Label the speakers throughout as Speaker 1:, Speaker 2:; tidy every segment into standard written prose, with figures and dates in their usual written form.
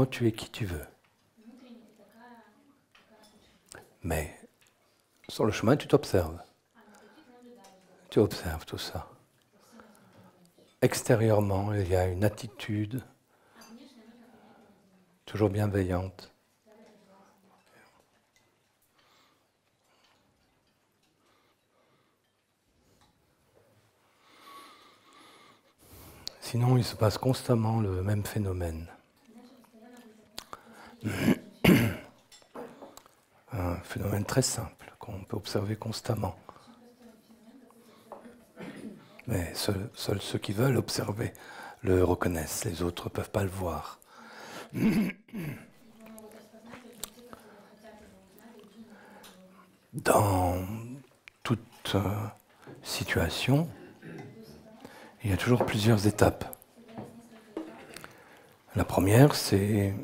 Speaker 1: intérieurement, tu es qui tu veux. Mais sur le chemin, tu t'observes. Tu observes tout ça. Extérieurement, il y a une attitude toujours bienveillante. Sinon, il se passe constamment le même phénomène. Un phénomène très simple qu'on peut observer constamment. Mais seuls ceux qui veulent observer le reconnaissent, les autres ne peuvent pas le voir. Dans toute situation, il y a toujours plusieurs étapes. La première, c'est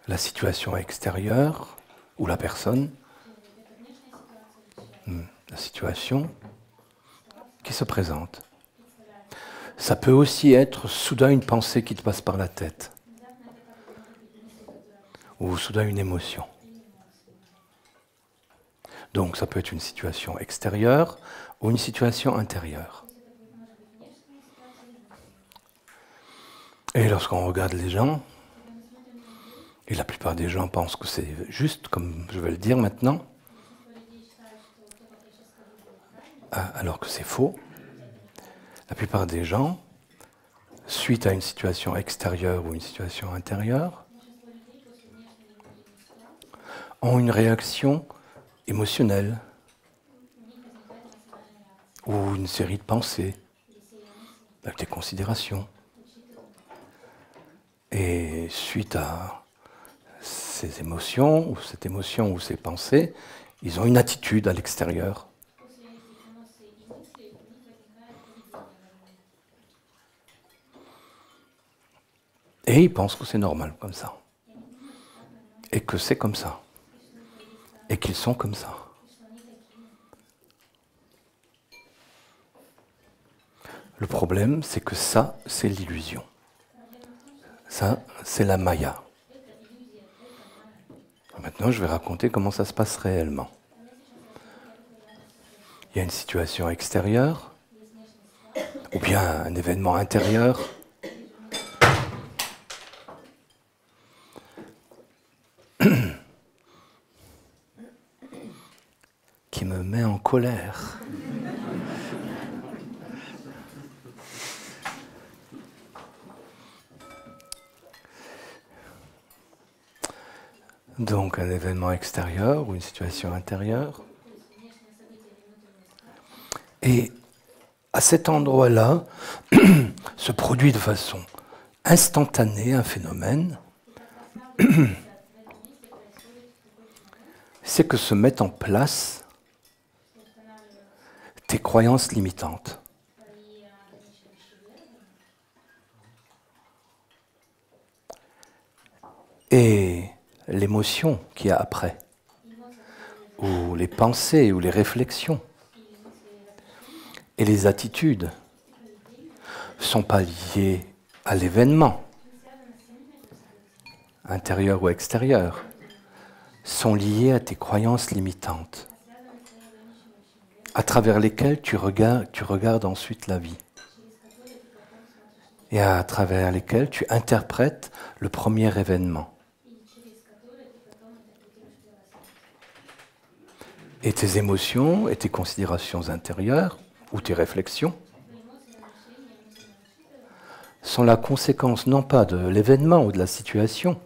Speaker 1: la situation extérieure ou la personne, la situation qui se présente. Ça peut aussi être soudain une pensée qui te passe par la tête, ou soudain une émotion. Donc ça peut être une situation extérieure ou une situation intérieure. Et lorsqu'on regarde les gens, et la plupart des gens pensent que c'est juste, comme je vais le dire maintenant, alors que c'est faux. La plupart des gens, suite à une situation extérieure ou une situation intérieure, ont une réaction émotionnelle ou une série de pensées avec des considérations. Et suite à ces émotions, ou cette émotion ou ces pensées, ils ont une attitude à l'extérieur. Et ils pensent que c'est normal comme ça. Et que c'est comme ça. Et qu'ils sont comme ça. Le problème, c'est que ça, c'est l'illusion. Ça, c'est la Maya. Maintenant, je vais raconter comment ça se passe réellement. Il y a une situation extérieure, ou bien un événement intérieur, qui me met en colère. Donc un événement extérieur ou une situation intérieure. Et à cet endroit-là, se produit de façon instantanée un phénomène, c'est que se mettent en place tes croyances limitantes. Et l'émotion qu'il y a après, ou les pensées, ou les réflexions, et les attitudes ne sont pas liées à l'événement, intérieur ou extérieur, sont liées à tes croyances limitantes, à travers lesquelles tu regardes ensuite la vie, et à travers lesquelles tu interprètes le premier événement. Et tes émotions et tes considérations intérieures, ou tes réflexions, sont la conséquence non pas de l'événement ou de la situation,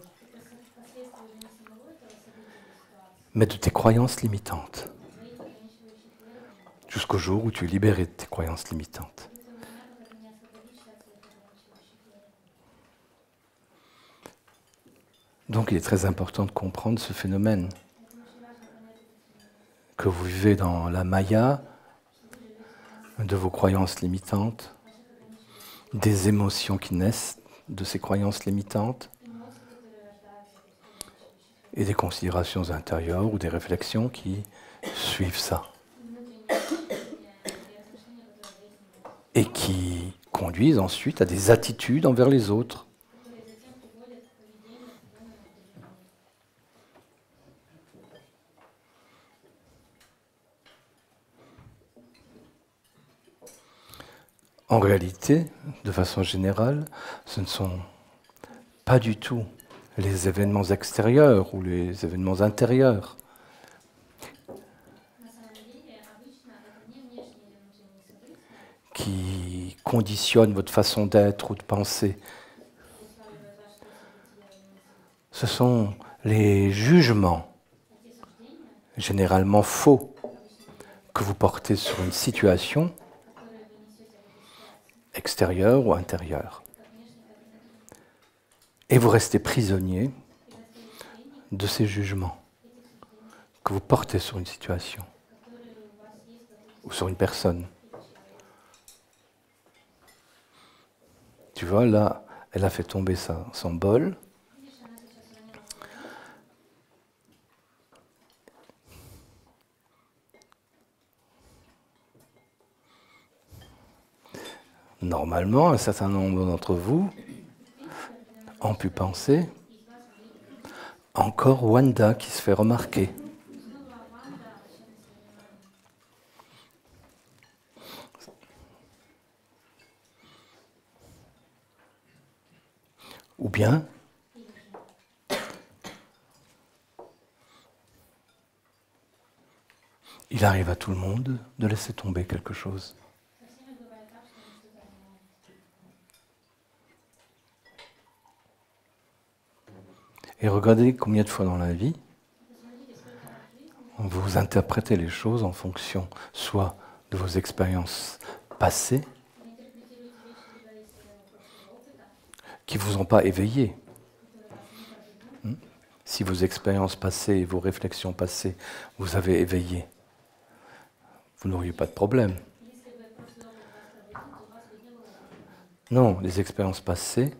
Speaker 1: mais de tes croyances limitantes. Jusqu'au jour où tu es libéré de tes croyances limitantes. Donc il est très important de comprendre ce phénomène. Que vous vivez dans la Maya, de vos croyances limitantes, des émotions qui naissent de ces croyances limitantes, et des considérations intérieures ou des réflexions qui suivent ça. Et qui conduisent ensuite à des attitudes envers les autres. En réalité, de façon générale, ce ne sont pas du tout les événements extérieurs ou les événements intérieurs qui conditionnent votre façon d'être ou de penser. Ce sont les jugements, généralement faux, que vous portez sur une situation extérieure ou intérieure. Et vous restez prisonnier de ces jugements que vous portez sur une situation ou sur une personne. Tu vois, là, elle a fait tomber son bol. Normalement, un certain nombre d'entre vous ont pu penser encore Wanda qui se fait remarquer. Ou bien, il arrive à tout le monde de laisser tomber quelque chose. Et regardez combien de fois dans la vie, vous interprétez les choses en fonction soit de vos expériences passées, qui ne vous ont pas éveillé. Si vos expériences passées et vos réflexions passées vous avez éveillé, vous n'auriez pas de problème. Non, les expériences passées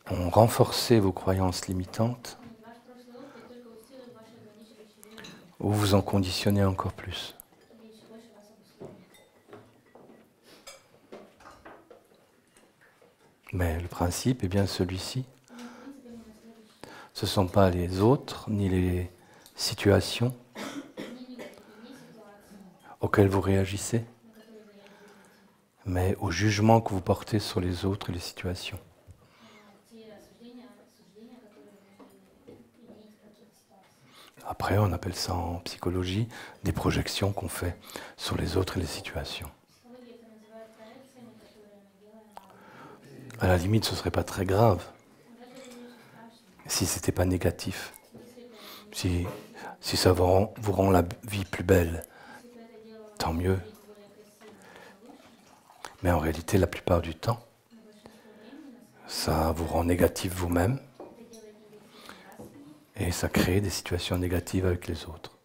Speaker 1: ont renforcé vos croyances limitantes ou vous en conditionnez encore plus. Mais le principe est bien celui-ci. Ce ne sont pas les autres ni les situations auxquelles vous réagissez, mais au jugement que vous portez sur les autres et les situations. Après, on appelle ça en psychologie des projections qu'on fait sur les autres et les situations. À la limite, ce ne serait pas très grave si ce n'était pas négatif. Si ça vous rend la vie plus belle, tant mieux. Mais en réalité, la plupart du temps, ça vous rend négatif vous-même et ça crée des situations négatives avec les autres.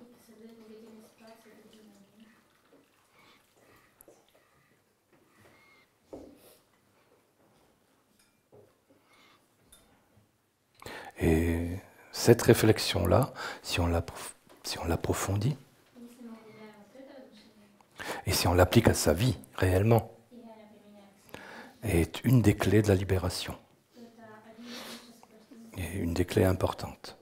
Speaker 1: Et cette réflexion-là, si on l'approfondit, et si on l'applique à sa vie réellement, est une des clés de la libération. Et une des clés importantes.